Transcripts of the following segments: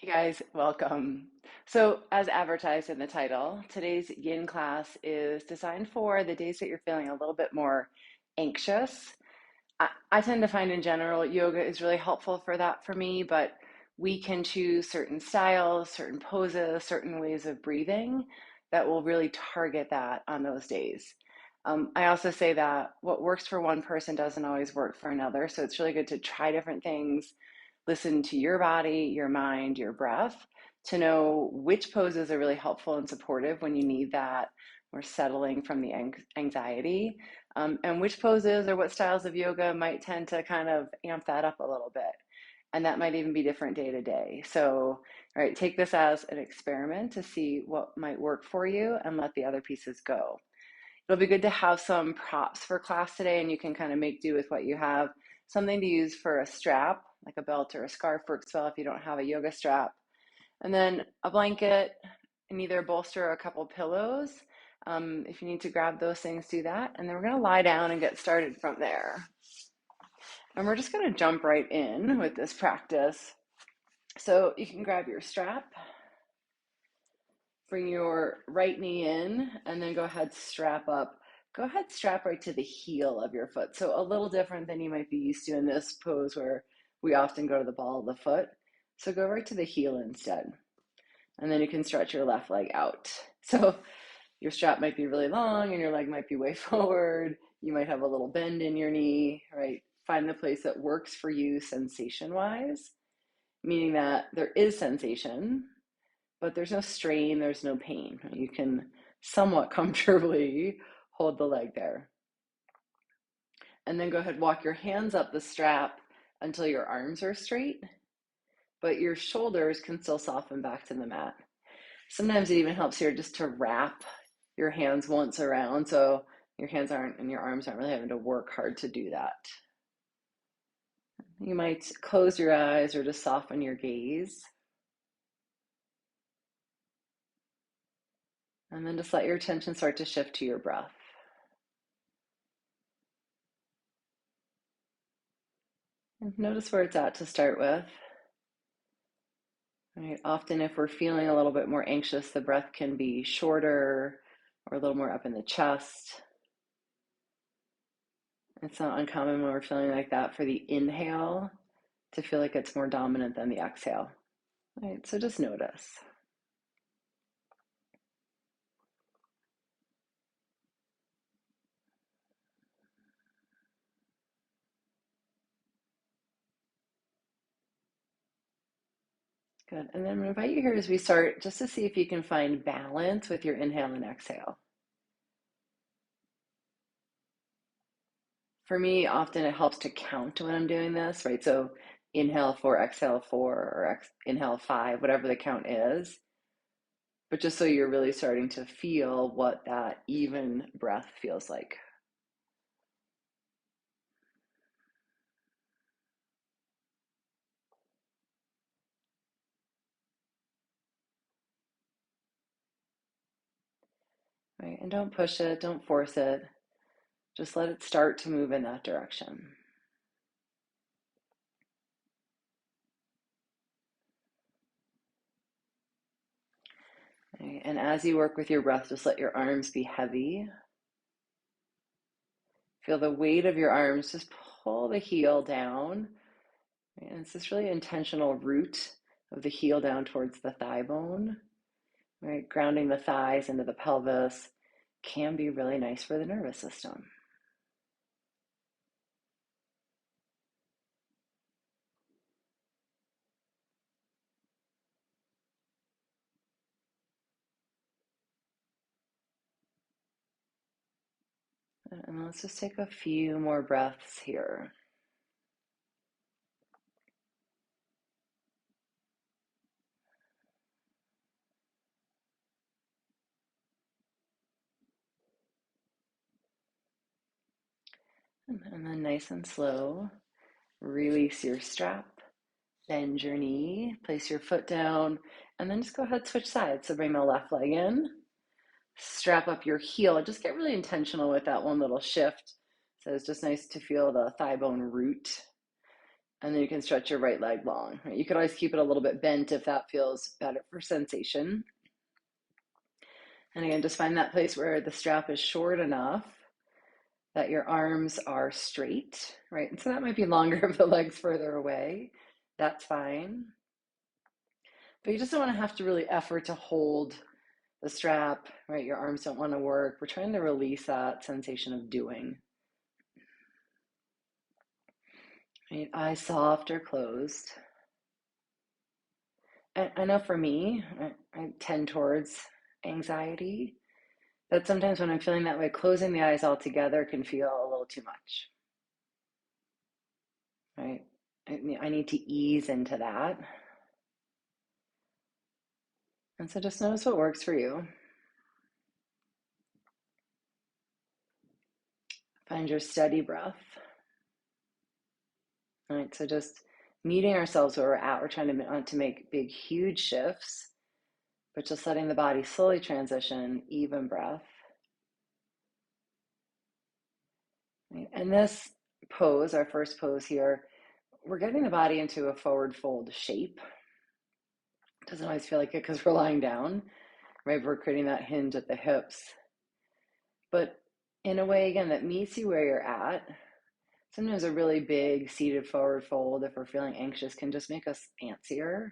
Hey guys, welcome. So, as advertised in the title, today's yin class is designed for the days that you're feeling a little bit more anxious. I tend to find in general yoga is really helpful for that for me, but we can choose certain styles, certain poses, certain ways of breathing that will really target that on those days. I also say that what works for one person doesn't always work for another, so it's really good to try different things, listen to your body, your mind, your breath to know which poses are really helpful and supportive when you need that or settling from the anxiety, and which poses or what styles of yoga might tend to kind of amp that up a little bit. And that might even be different day to day. So, all right, take this as an experiment to see what might work for you and let the other pieces go. It'll be good to have some props for class today, and you can kind of make do with what you have. Something to use for a strap, like a belt or a scarf works well if you don't have a yoga strap. And then a blanket and either a bolster or a couple pillows. If you need to grab those things, do that. And then we're going to lie down and get started from there. And we're just going to jump right in with this practice. So you can grab your strap, bring your right knee in, and then go ahead, strap up. Go ahead, strap right to the heel of your foot. So a little different than you might be used to in this pose where we often go to the ball of the foot. So go right to the heel instead. And then you can stretch your left leg out. So your strap might be really long and your leg might be way forward. You might have a little bend in your knee, right? Find the place that works for you sensation-wise, meaning that there is sensation, but there's no strain, there's no pain. You can somewhat comfortably hold the leg there. And then go ahead, walk your hands up the strap until your arms are straight, but your shoulders can still soften back to the mat. Sometimes it even helps here just to wrap your hands once around so your hands aren't and your arms aren't really having to work hard to do that. You might close your eyes or just soften your gaze. And then just let your attention start to shift to your breath. And notice where it's at to start with. Right. Often if we're feeling a little bit more anxious, the breath can be shorter or a little more up in the chest. It's not uncommon when we're feeling like that for the inhale to feel like it's more dominant than the exhale. Right, so just notice. Good. And then I'm going to invite you here as we start just to see if you can find balance with your inhale and exhale. For me, often it helps to count when I'm doing this, right? So inhale 4, exhale 4, or inhale 5, whatever the count is. But just so you're really starting to feel what that even breath feels like. Right? And don't push it, don't force it. Just let it start to move in that direction. Right? And as you work with your breath, just let your arms be heavy. Feel the weight of your arms, just pull the heel down. Right? And it's this really intentional root of the heel down towards the thigh bone. Right? Grounding the thighs into the pelvis can be really nice for the nervous system. And let's just take a few more breaths here. And then nice and slow, release your strap, bend your knee, place your foot down, and then just go ahead, switch sides. So bring the left leg in, strap up your heel. Just get really intentional with that one little shift. So it's just nice to feel the thigh bone root. And then you can stretch your right leg long. Right? You could always keep it a little bit bent if that feels better for sensation. And again, just find that place where the strap is short enough that your arms are straight, right? And so that might be longer if the leg's further away. That's fine. But you just don't want to have to really effort to hold the strap, right? Your arms don't want to work. We're trying to release that sensation of doing. Right? Eyes soft or closed. I know for me, I tend towards anxiety. But sometimes when I'm feeling that way, closing the eyes altogether can feel a little too much, right? I need to ease into that. And so just notice what works for you. Find your steady breath. All right, so just meeting ourselves where we're at. We're trying to not to make big, huge shifts, but just letting the body slowly transition, even breath. Right? And this pose, our first pose here, we're getting the body into a forward fold shape. It doesn't always feel like it because we're lying down, right? We're creating that hinge at the hips. But in a way, again, that meets you where you're at. Sometimes a really big seated forward fold, if we're feeling anxious, can just make us antsier.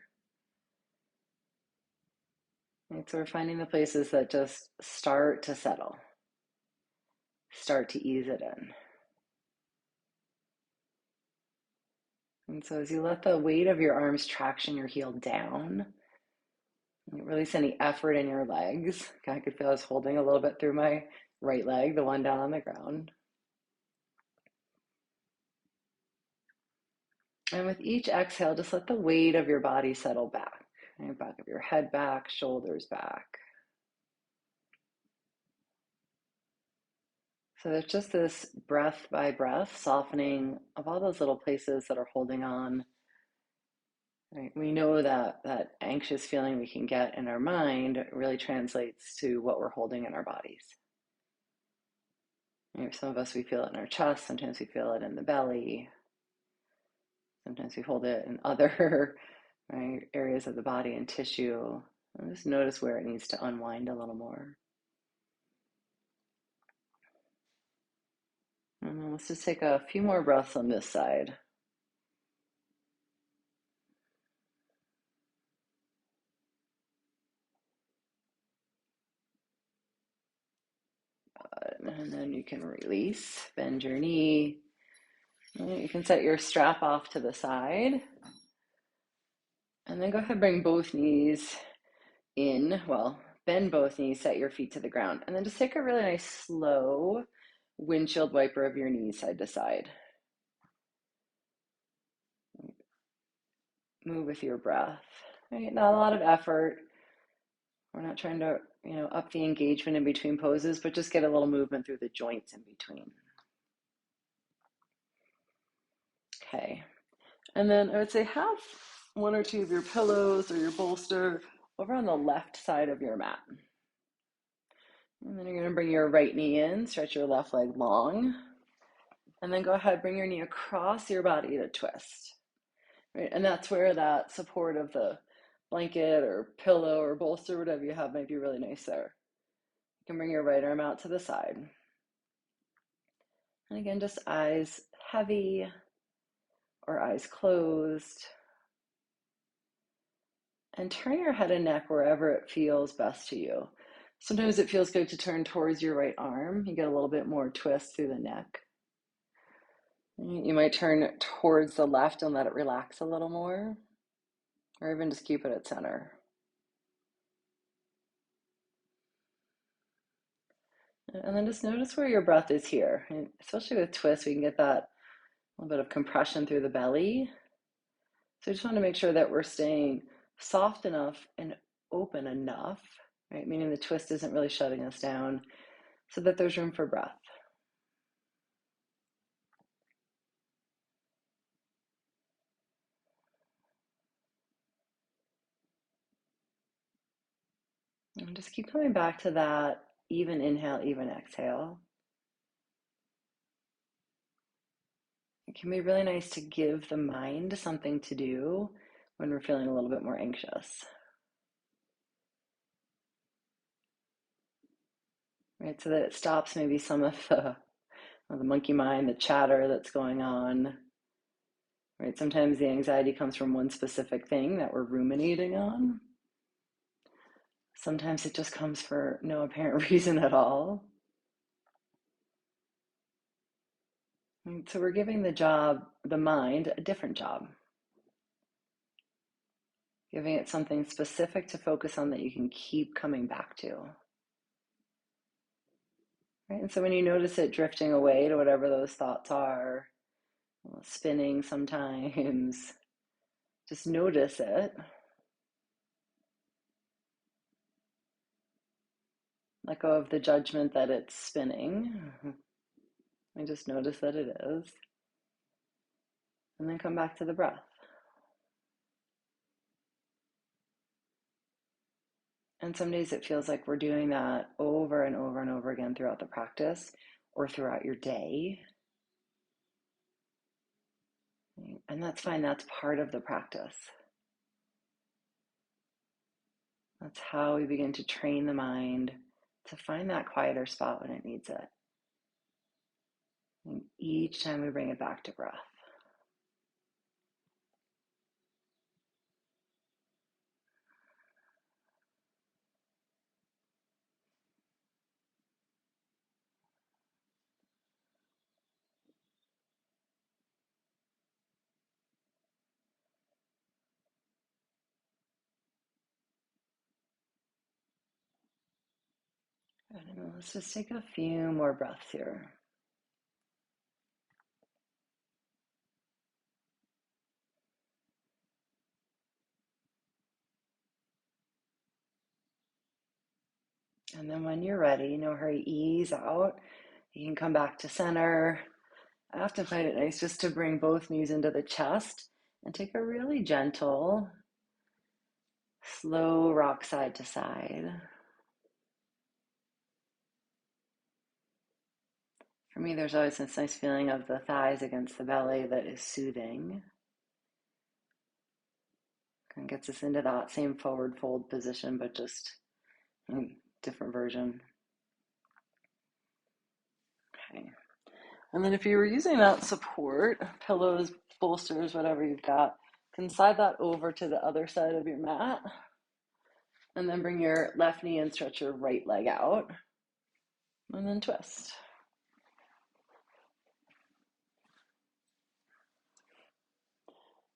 Right? So we're finding the places that just start to settle, start to ease it in. And so as you let the weight of your arms traction your heel down, release any effort in your legs. I could feel I was holding a little bit through my right leg, the one down on the ground. And with each exhale, just let the weight of your body settle back. Right? Back of your head back, shoulders back. So there's just this breath by breath softening of all those little places that are holding on. Right? We know that that anxious feeling we can get in our mind really translates to what we're holding in our bodies. Right? Some of us, we feel it in our chest. Sometimes we feel it in the belly. Sometimes we hold it in other right, areas of the body and tissue. And just notice where it needs to unwind a little more. And then let's just take a few more breaths on this side. And then you can release, bend your knee. You can set your strap off to the side. And then go ahead and bring both knees in. Well, bend both knees, set your feet to the ground. And then just take a really nice slow windshield wiper of your knees side to side. Move with your breath. Right? Not a lot of effort. We're not trying to, up the engagement in between poses, but just get a little movement through the joints in between. Okay. And then I would say have one or two of your pillows or your bolster over on the left side of your mat. And then you're going to bring your right knee in, stretch your left leg long, and then go ahead, bring your knee across your body to twist. Right? And that's where that support of the blanket or pillow or bolster, whatever you have, might be really nice there. You can bring your right arm out to the side. And again, just eyes heavy or eyes closed. And turn your head and neck wherever it feels best to you. Sometimes it feels good to turn towards your right arm. You get a little bit more twist through the neck. You might turn towards the left and let it relax a little more, or even just keep it at center. And then just notice where your breath is here. And especially with twists, we can get that little bit of compression through the belly. So I just want to make sure that we're staying soft enough and open enough, right? Meaning the twist isn't really shutting us down so that there's room for breath. And just keep coming back to that even inhale, even exhale. It can be really nice to give the mind something to do when we're feeling a little bit more anxious. Right, so that it stops maybe some of the monkey mind, the chatter that's going on. Right, sometimes the anxiety comes from one specific thing that we're ruminating on. Sometimes it just comes for no apparent reason at all. And so we're giving the mind, a different job, giving it something specific to focus on that you can keep coming back to. Right? And so when you notice it drifting away to whatever those thoughts are, spinning sometimes, just notice it. Let go of the judgment that it's spinning. And just notice that it is. And then come back to the breath. And some days it feels like we're doing that over and over and over again throughout the practice or throughout your day. And that's fine. That's part of the practice. That's how we begin to train the mind to find that quieter spot when it needs it. And each time we bring it back to breath. And let's just take a few more breaths here. And then when you're ready, no hurry, ease out. You can come back to center. I often find it nice just to bring both knees into the chest and take a really gentle, slow rock side to side. For me, there's always this nice feeling of the thighs against the belly that is soothing. And gets us into that same forward fold position, but just a different version. Okay. And then if you were using that support, pillows, bolsters, whatever you've got, you can slide that over to the other side of your mat. And then bring your left knee and stretch your right leg out. And then twist.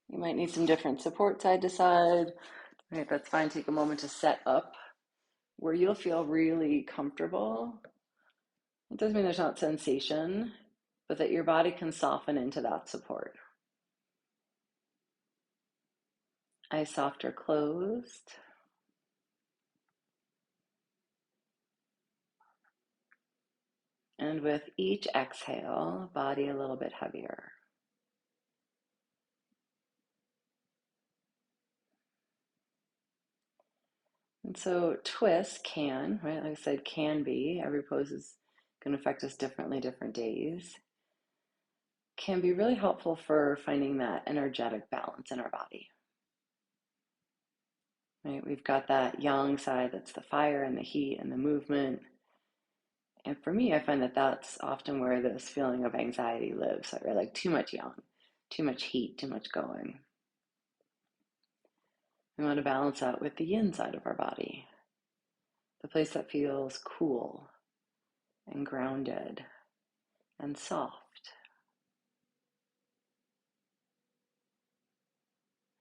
You might need some different support side to side. Right, that's fine. Take a moment to set up where you'll feel really comfortable. It doesn't mean there's not sensation, but that your body can soften into that support. Eyes soft or closed. And with each exhale, body a little bit heavier. And so twist can, right, like I said, can be, every pose is going to affect us differently different days, can be really helpful for finding that energetic balance in our body. Right, we've got that yang side that's the fire and the heat and the movement. And for me, I find that that's often where this feeling of anxiety lives. Right? Like too much yang, too much heat, too much going. We want to balance out with the yin side of our body, the place that feels cool and grounded and soft.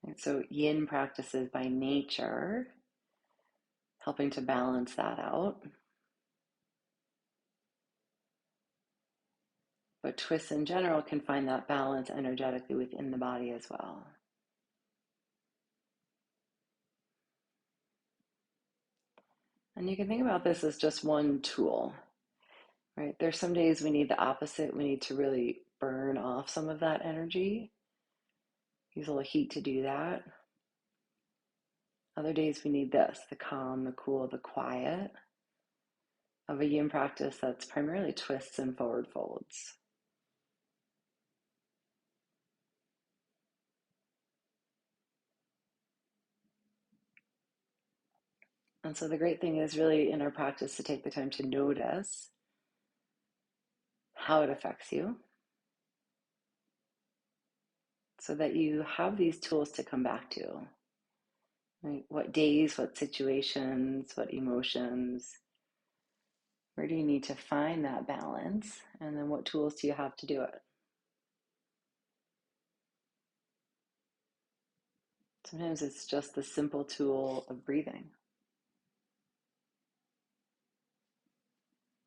And so yin practices by nature, helping to balance that out. But twists in general can find that balance energetically within the body as well. And you can think about this as just one tool, right? There's some days we need the opposite. We need to really burn off some of that energy, use a little heat to do that. Other days we need this, the calm, the cool, the quiet of a yin practice that's primarily twists and forward folds. And so the great thing is really in our practice to take the time to notice how it affects you so that you have these tools to come back to. Right? What days, what situations, what emotions, where do you need to find that balance? And then what tools do you have to do it? Sometimes it's just the simple tool of breathing,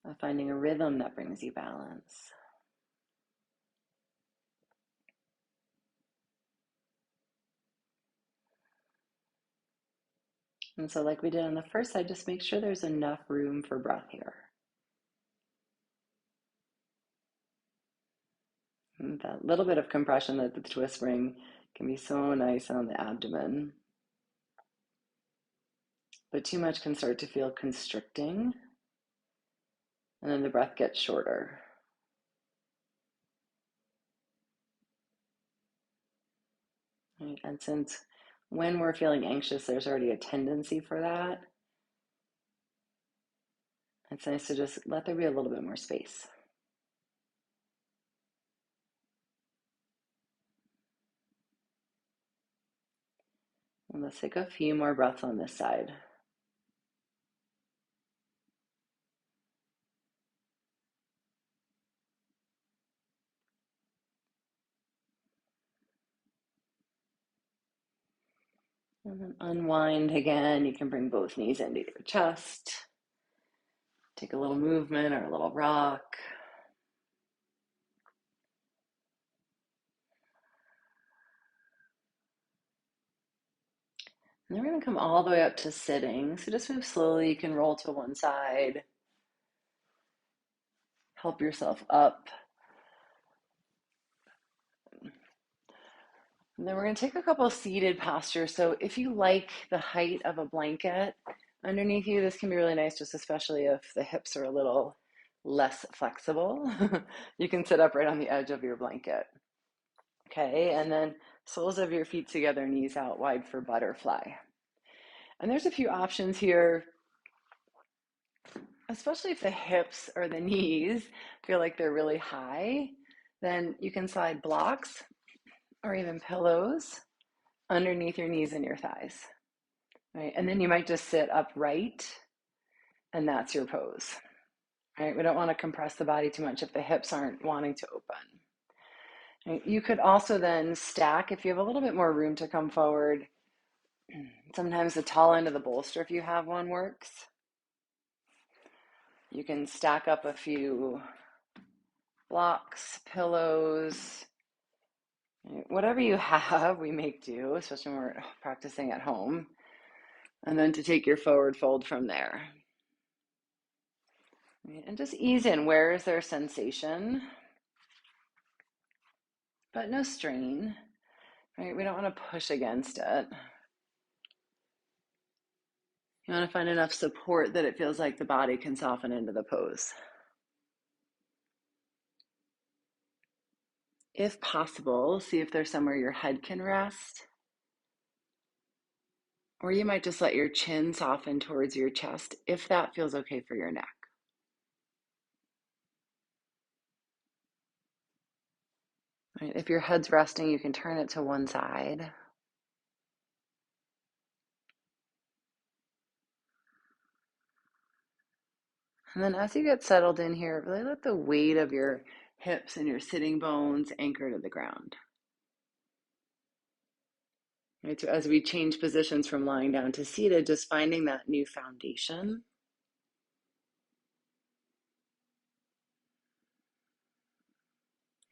of finding a rhythm that brings you balance. And so, like we did on the first side, just make sure there's enough room for breath here. And that little bit of compression that the twist bring can be so nice on the abdomen. But too much can start to feel constricting, and then the breath gets shorter. Right? And since when we're feeling anxious, there's already a tendency for that, it's nice to just let there be a little bit more space. And let's take a few more breaths on this side. And then unwind again. You can bring both knees into your chest. Take a little movement or a little rock. And then we're going to come all the way up to sitting. So just move slowly. You can roll to one side. Help yourself up. And then we're going to take a couple of seated postures. So if you like the height of a blanket underneath you, this can be really nice, just especially if the hips are a little less flexible. You can sit up right on the edge of your blanket. Okay, and then soles of your feet together, knees out wide for butterfly. And there's a few options here, especially if the hips or the knees feel like they're really high, then you can slide blocks or even pillows underneath your knees and your thighs, right? And then you might just sit upright and that's your pose, right? We don't want to compress the body too much if the hips aren't wanting to open. Right? You could also then stack if you have a little bit more room to come forward. Sometimes the tall end of the bolster, if you have one, works. You can stack up a few blocks, pillows, whatever you have, we make do, especially when we're practicing at home. And then to take your forward fold from there. And just ease in. Where is there sensation? But no strain, right? We don't want to push against it. You want to find enough support that it feels like the body can soften into the pose. If possible, see if there's somewhere your head can rest. Or you might just let your chin soften towards your chest if that feels okay for your neck. Right? If your head's resting, you can turn it to one side. And then as you get settled in here, really let the weight of your hips and your sitting bones anchor to the ground. Right, so as we change positions from lying down to seated, just finding that new foundation.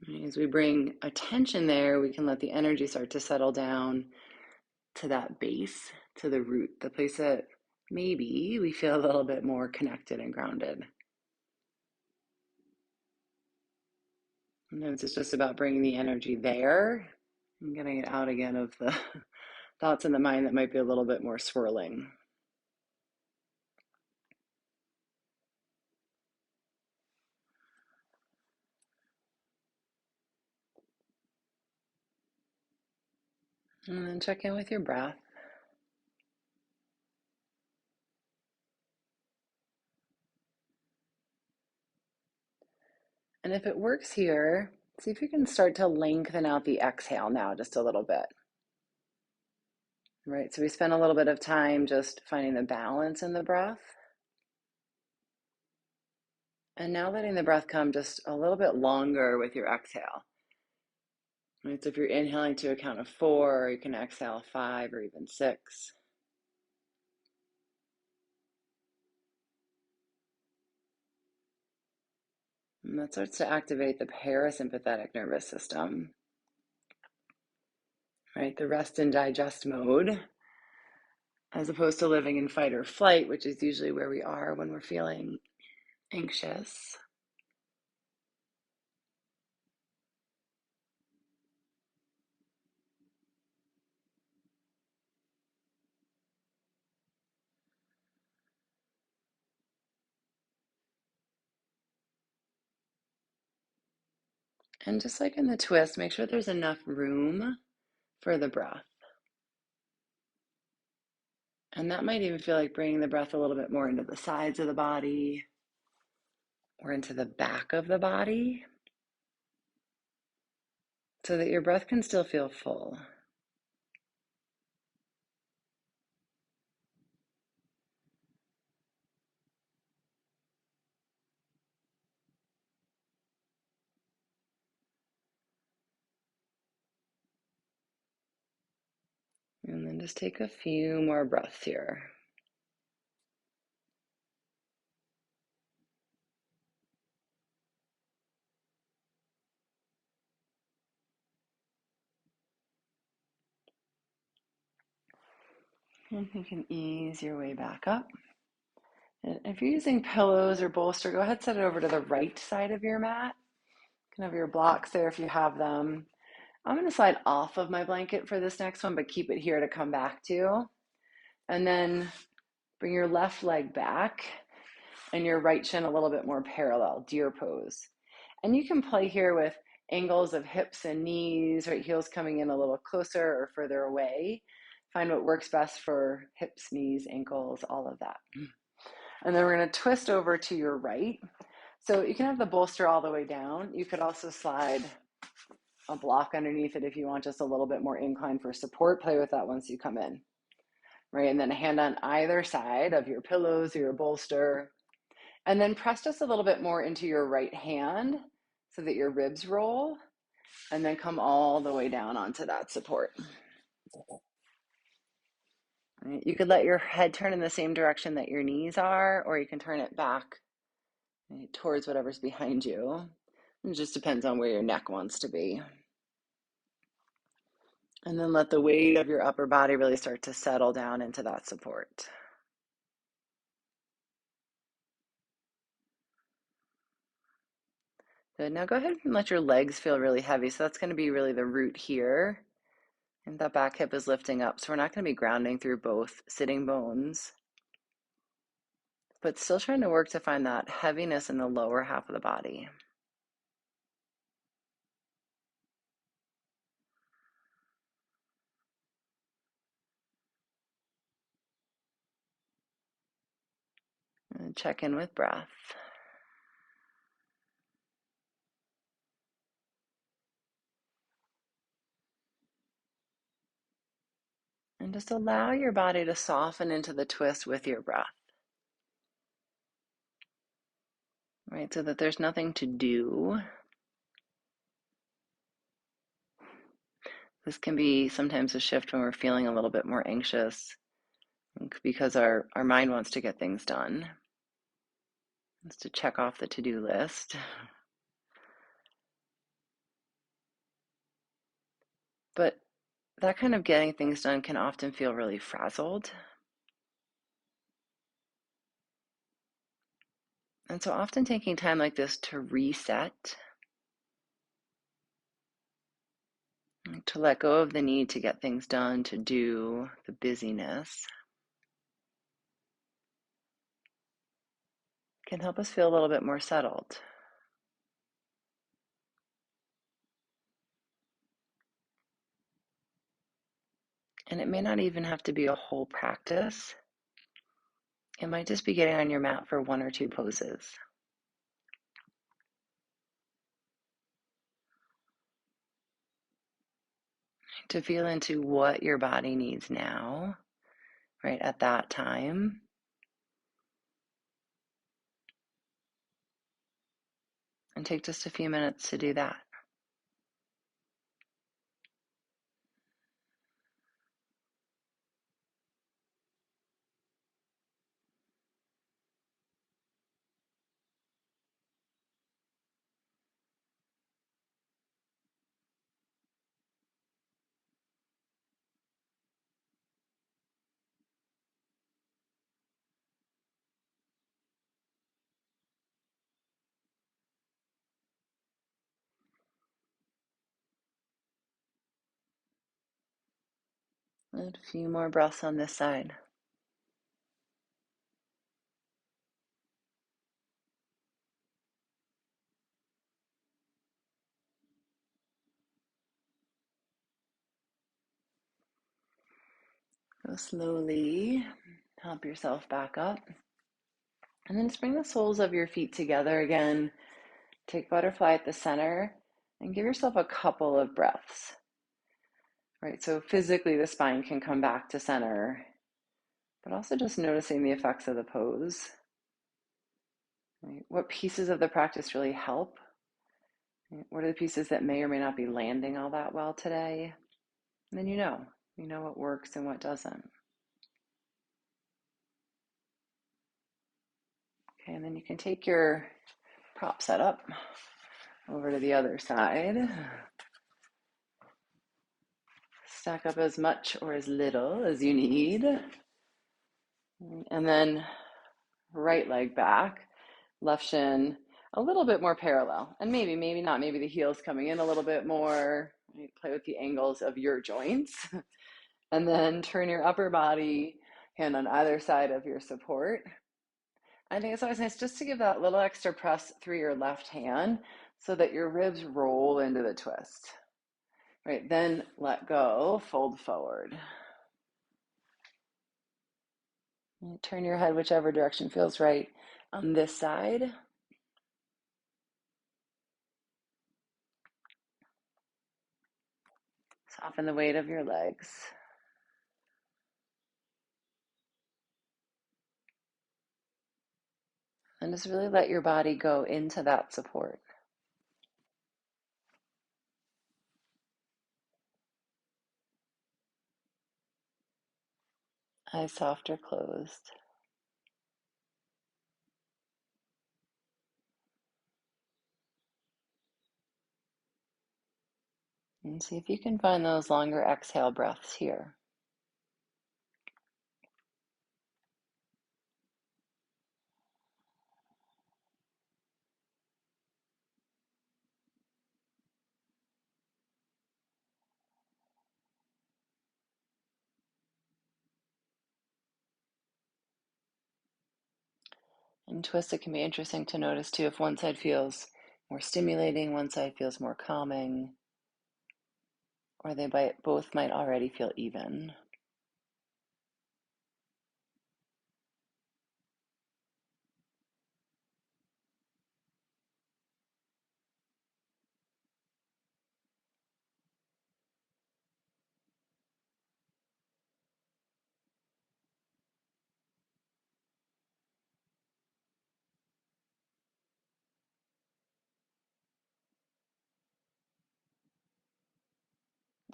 Right, as we bring attention there, we can let the energy start to settle down to that base, to the root, the place that maybe we feel a little bit more connected and grounded. Sometimes it's just about bringing the energy there and getting it out again of the thoughts in the mind that might be a little bit more swirling. And then check in with your breath. And if it works here, see if you can start to lengthen out the exhale now just a little bit. Right, so we spent a little bit of time just finding the balance in the breath. And now letting the breath come just a little bit longer with your exhale. Right, so if you're inhaling to a count of 4, you can exhale 5 or even 6. And that starts to activate the parasympathetic nervous system, right? The rest and digest mode, as opposed to living in fight or flight, which is usually where we are when we're feeling anxious. And just like in the twist, make sure there's enough room for the breath. And that might even feel like bringing the breath a little bit more into the sides of the body or into the back of the body so that your breath can still feel full. And then just take a few more breaths here. And you can ease your way back up. And if you're using pillows or bolster, go ahead and set it over to the right side of your mat. You can have your blocks there if you have them. I'm going to slide off of my blanket for this next one, but keep it here to come back to. And then bring your left leg back and your right shin a little bit more parallel, deer pose. And you can play here with angles of hips and knees, right? Heels coming in a little closer or further away. Find what works best for hips, knees, ankles, all of that. And then we're going to twist over to your right. So you can have the bolster all the way down. You could also slide a block underneath it if you want just a little bit more incline for support. Play with that once you come in, right? And then a hand on either side of your pillows or your bolster. And then press just a little bit more into your right hand so that your ribs roll, and then come all the way down onto that support. Right? You could let your head turn in the same direction that your knees are, or you can turn it back, right, towards whatever's behind you. It just depends on where your neck wants to be. And then let the weight of your upper body really start to settle down into that support. Good. Now go ahead and let your legs feel really heavy. So that's going to be really the root here. And that back hip is lifting up. So we're not going to be grounding through both sitting bones, but still trying to work to find that heaviness in the lower half of the body. And check in with breath. And just allow your body to soften into the twist with your breath. Right, so that there's nothing to do. This can be sometimes a shift when we're feeling a little bit more anxious because our mind wants to get things done. It's to check off the to-do list. But that kind of getting things done can often feel really frazzled. And so often taking time like this to reset, to let go of the need to get things done, to do the busyness, can help us feel a little bit more settled. And it may not even have to be a whole practice. It might just be getting on your mat for 1 or 2 poses. to feel into what your body needs now, right at that time. And take just a few minutes to do that. And a few more breaths on this side. Go slowly, help yourself back up. And then just bring the soles of your feet together again. Take butterfly at the center and give yourself a couple of breaths. Right, so physically the spine can come back to center, but also just noticing the effects of the pose. Right? What pieces of the practice really help? Right? What are the pieces that may or may not be landing all that well today? And then you know what works and what doesn't. Okay, and then you can take your prop setup over to the other side. Stack up as much or as little as you need. And then right leg back, left shin a little bit more parallel. And maybe not, maybe the heel's coming in a little bit more. Right? Play with the angles of your joints. And then turn your upper body, hand on either side of your support. I think it's always nice just to give that little extra press through your left hand so that your ribs roll into the twist. Right, then let go, fold forward. Turn your head whichever direction feels right on this side. Soften the weight of your legs. And just really let your body go into that support. Eyes soft or closed. And see if you can find those longer exhale breaths here. And twist, it can be interesting to notice too if one side feels more stimulating, one side feels more calming, or they both might already feel even.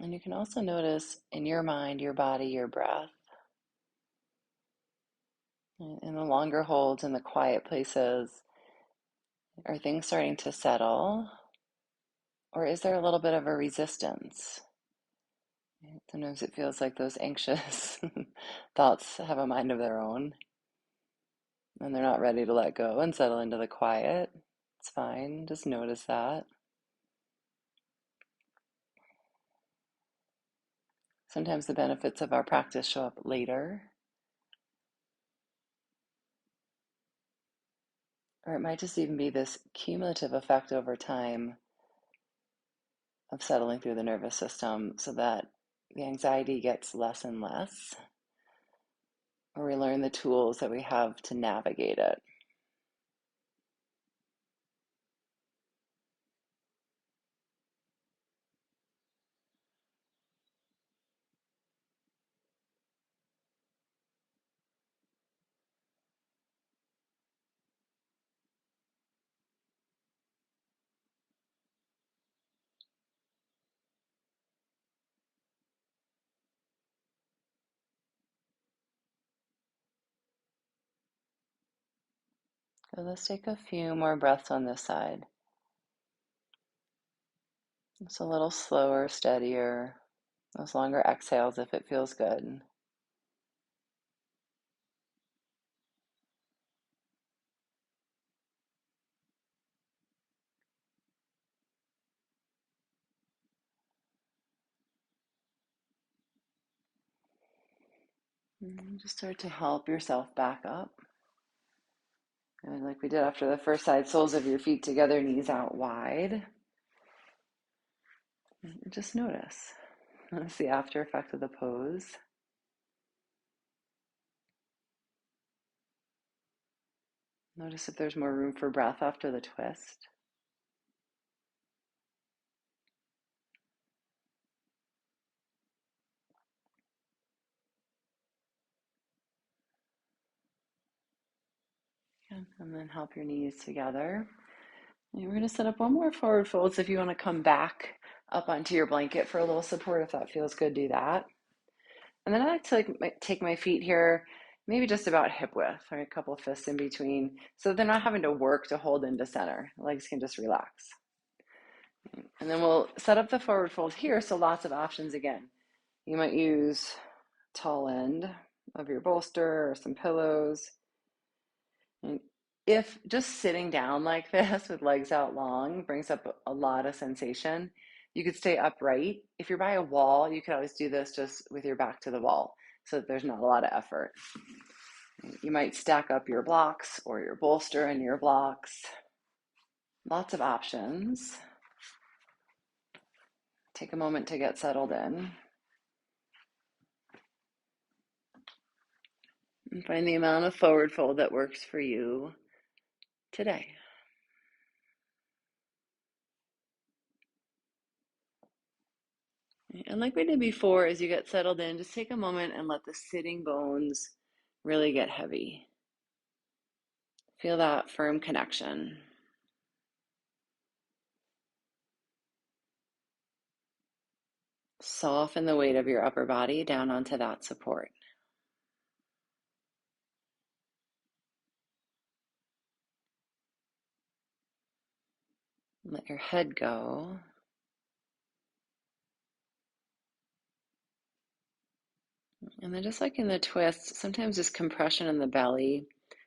And you can also notice in your mind, your body, your breath. In the longer holds, in the quiet places, are things starting to settle? Or is there a little bit of a resistance? Sometimes it feels like those anxious thoughts have a mind of their own and they're not ready to let go and settle into the quiet. It's fine. Just notice that. Sometimes the benefits of our practice show up later, or it might just even be this cumulative effect over time of settling through the nervous system so that the anxiety gets less and less, or we learn the tools that we have to navigate it. So let's take a few more breaths on this side. It's a little slower, steadier. Those longer exhales if it feels good. And just start to help yourself back up. And like we did after the first side, soles of your feet together, knees out wide. And just notice. Notice the after effect of the pose. Notice if there's more room for breath after the twist. And then help your knees together. And we're going to set up one more forward fold. So if you want to come back up onto your blanket for a little support, if that feels good, do that. And then I like to take my feet here, maybe just about hip width, or a couple of fists in between, so they're not having to work to hold into center. The legs can just relax. And then we'll set up the forward fold here, so lots of options again. You might use tall end of your bolster or some pillows. And if just sitting down like this with legs out long brings up a lot of sensation, you could stay upright. If you're by a wall, you could always do this just with your back to the wall so that there's not a lot of effort. You might stack up your blocks or your bolster and your blocks. Lots of options. Take a moment to get settled in. And find the amount of forward fold that works for you today. And like we did before, as you get settled in, just take a moment and let the sitting bones really get heavy. Feel that firm connection. Soften the weight of your upper body down onto that support. Let your head go. And then just like in the twist, sometimes this compression in the belly,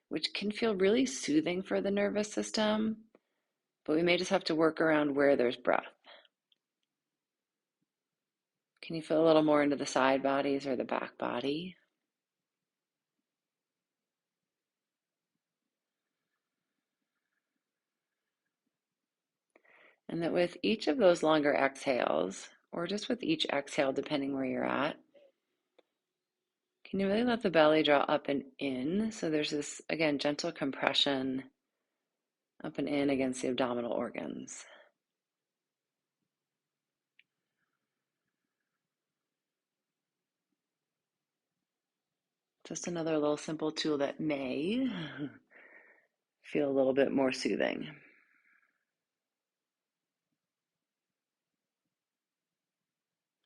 which can feel really soothing for the nervous system, but we may just have to work around where there's breath. Can you feel a little more into the side bodies or the back body? And that with each of those longer exhales, or just with each exhale, depending where you're at, can you really let the belly draw up and in? So there's this, again, gentle compression up and in against the abdominal organs. Just another little simple tool that may feel a little bit more soothing.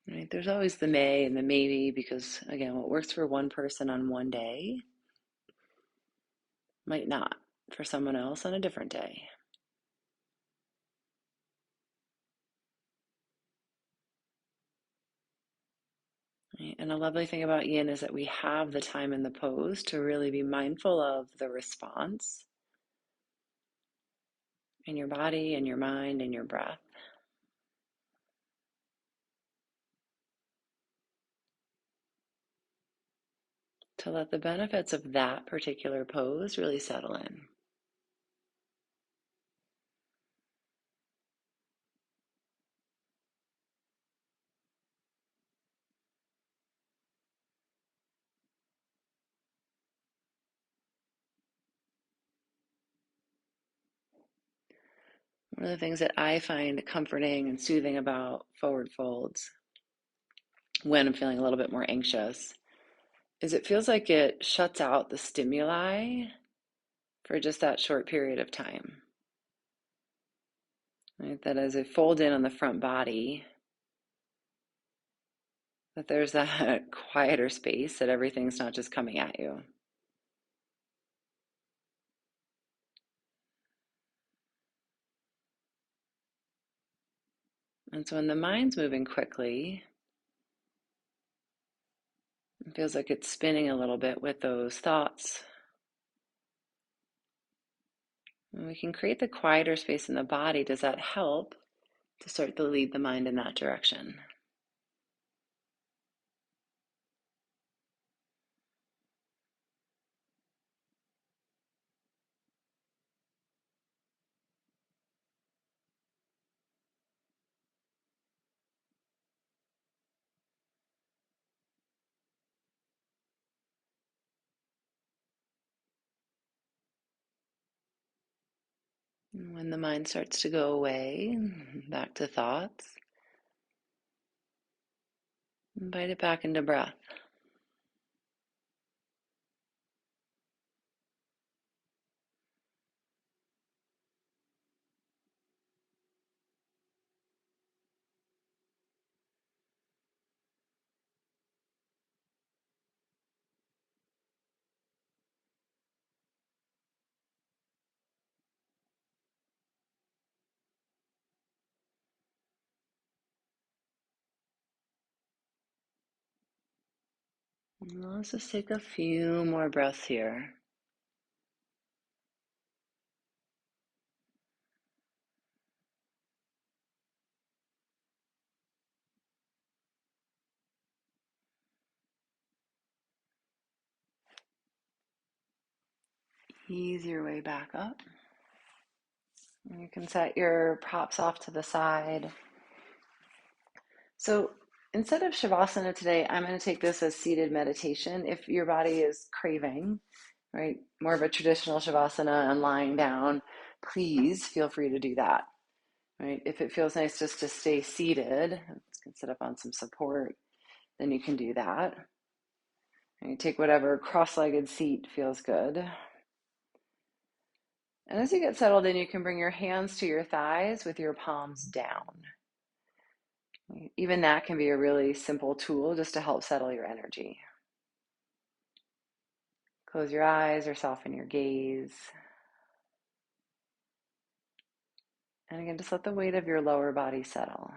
Right? There's always the may and the maybe, because again, what works for one person on one day might not for someone else on a different day. Right? And a lovely thing about yin is that we have the time in the pose to really be mindful of the response in your body and your mind and your breath. To let the benefits of that particular pose really settle in. One of the things that I find comforting and soothing about forward folds when I'm feeling a little bit more anxious is it feels like it shuts out the stimuli for just that short period of time. Right? That as I fold in on the front body, that there's that quieter space, that everything's not just coming at you. And so when the mind's moving quickly, it feels like it's spinning a little bit with those thoughts. And we can create the quieter space in the body. Does that help to start to lead the mind in that direction? And when the mind starts to go away, back to thoughts, invite it back into breath. And let's just take a few more breaths here. Ease your way back up. And you can set your props off to the side. So instead of Shavasana today, I'm going to take this as seated meditation. If your body is craving, right, more of a traditional Shavasana and lying down, please feel free to do that. Right? If it feels nice just to stay seated, you can sit up on some support, then you can do that. And you take whatever cross-legged seat feels good. And as you get settled in, you can bring your hands to your thighs with your palms down. Even that can be a really simple tool just to help settle your energy. Close your eyes or soften your gaze. And again, just let the weight of your lower body settle.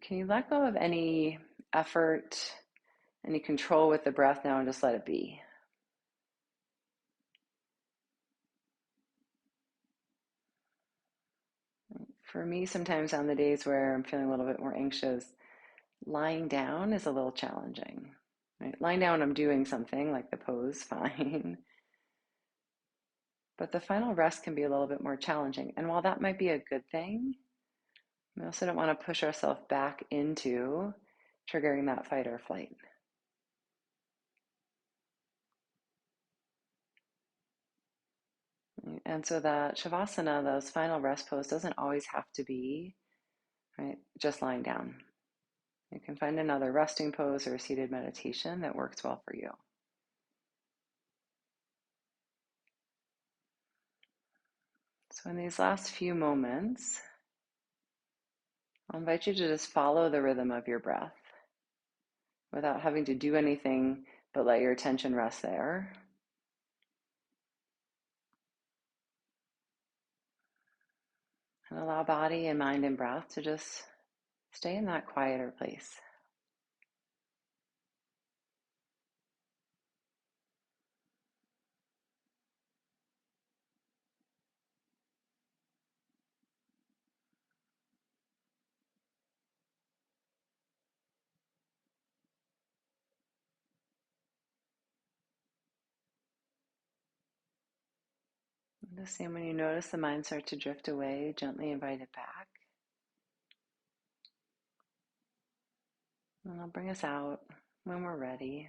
Can you let go of any effort, any control with the breath now and just let it be? For me, sometimes on the days where I'm feeling a little bit more anxious, lying down is a little challenging. Right? Lying down, I'm doing something like the pose, fine. But the final rest can be a little bit more challenging. And while that might be a good thing, we also don't want to push ourselves back into triggering that fight or flight. And so that Shavasana, those final rest pose, doesn't always have to be right, just lying down. You can find another resting pose or seated meditation that works well for you. So in these last few moments, I'll invite you to just follow the rhythm of your breath without having to do anything but let your attention rest there. And allow body and mind and breath to just stay in that quieter place. The same when you notice the mind start to drift away, gently invite it back. And I'll bring us out when we're ready.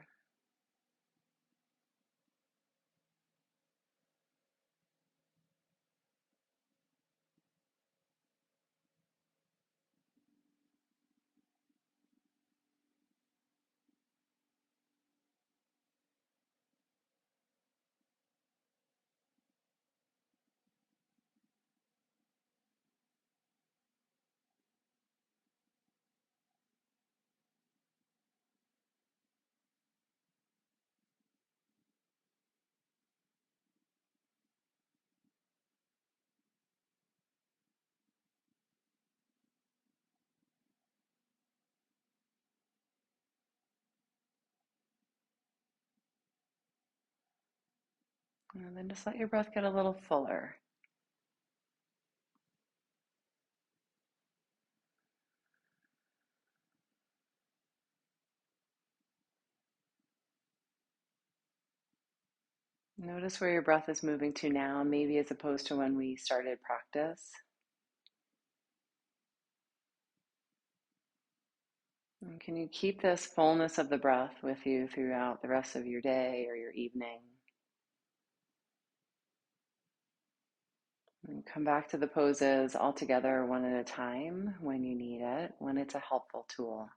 And then just let your breath get a little fuller. Notice where your breath is moving to now, maybe as opposed to when we started practice. And can you keep this fullness of the breath with you throughout the rest of your day or your evening? And come back to the poses all together, one at a time, when you need it, when it's a helpful tool.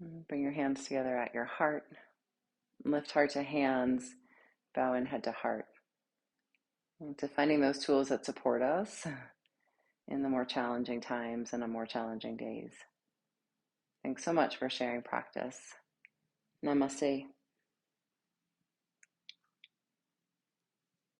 And bring your hands together at your heart. Lift heart to hands, bow in head to heart. And to finding those tools that support us in the more challenging times and on more challenging days. Thanks so much for sharing practice. Namaste.